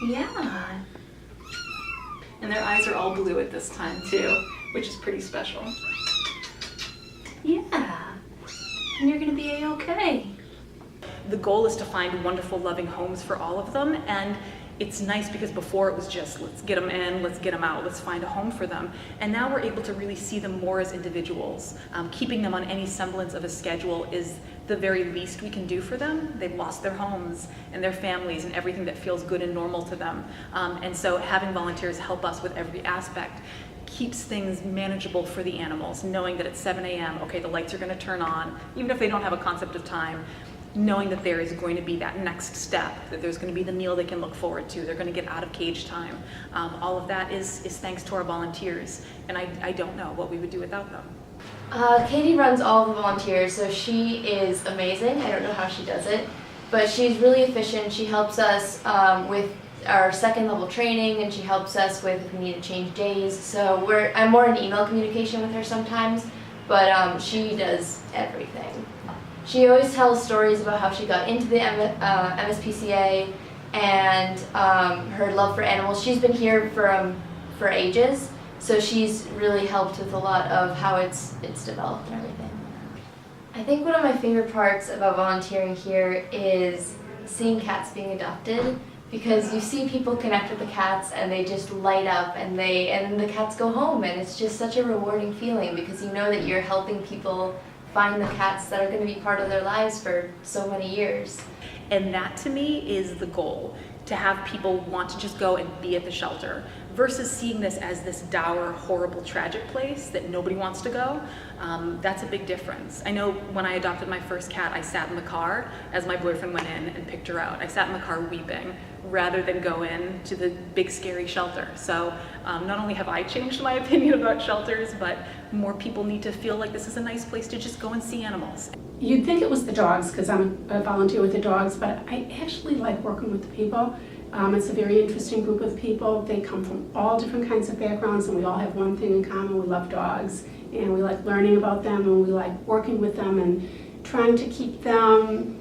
Yeah. And their eyes are all blue at this time too, which is pretty special. Yeah. And you're gonna be a-okay. The goal is to find wonderful, loving homes for all of them, and it's nice because before it was just, let's get them in, let's get them out, let's find a home for them. And now we're able to really see them more as individuals. Keeping them on any semblance of a schedule is the very least we can do for them. They've lost their homes and their families and everything that feels good and normal to them. And so having volunteers help us with every aspect keeps things manageable for the animals, knowing that at 7 a.m., okay, the lights are gonna turn on, even if they don't have a concept of time, knowing that there is going to be that next step, that there's going to be the meal they can look forward to, they're going to get out of cage time. All of that is thanks to our volunteers, and I don't know what we would do without them. Katie runs all the volunteers, so she is amazing. I don't know how she does it, but she's really efficient. She helps us with our second level training, and she helps us with if we need to change days. So I'm more in email communication with her sometimes, but she does everything. She always tells stories about how she got into the MSPCA and her love for animals. She's been here for ages, so she's really helped with a lot of how it's developed and everything. I think one of my favorite parts about volunteering here is seeing cats being adopted, because you see people connect with the cats and they just light up, and then the cats go home, and it's just such a rewarding feeling because you know that you're helping people find the cats that are going to be part of their lives for so many years. And that to me is the goal, to have people want to just go and be at the shelter versus seeing this as this dour, horrible, tragic place that nobody wants to go. That's a big difference. I know when I adopted my first cat, I sat in the car as my boyfriend went in and picked her out. I sat in the car weeping rather than go in to the big scary shelter. So not only have I changed my opinion about shelters, but more people need to feel like this is a nice place to just go and see animals. You'd think it was the dogs because I'm a volunteer with the dogs, but I actually like working with the people. It's a very interesting group of people. They come from all different kinds of backgrounds, and we all have one thing in common. We love dogs, and we like learning about them, and we like working with them and trying to keep them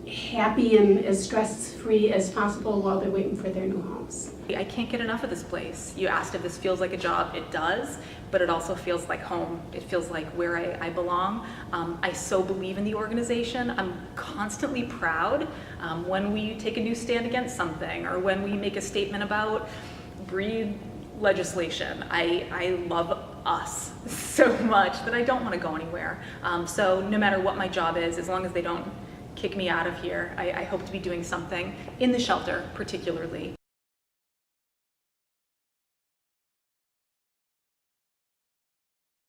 happy and as stress-free as possible while they're waiting for their new homes. I can't get enough of this place. You asked if this feels like a job. It does, but it also feels like home. It feels like where I belong. I so believe in the organization. I'm constantly proud when we take a new stand against something or when we make a statement about breed legislation. I love us so much that I don't want to go anywhere. So no matter what my job is, as long as they don't kick me out of here, I hope to be doing something in the shelter particularly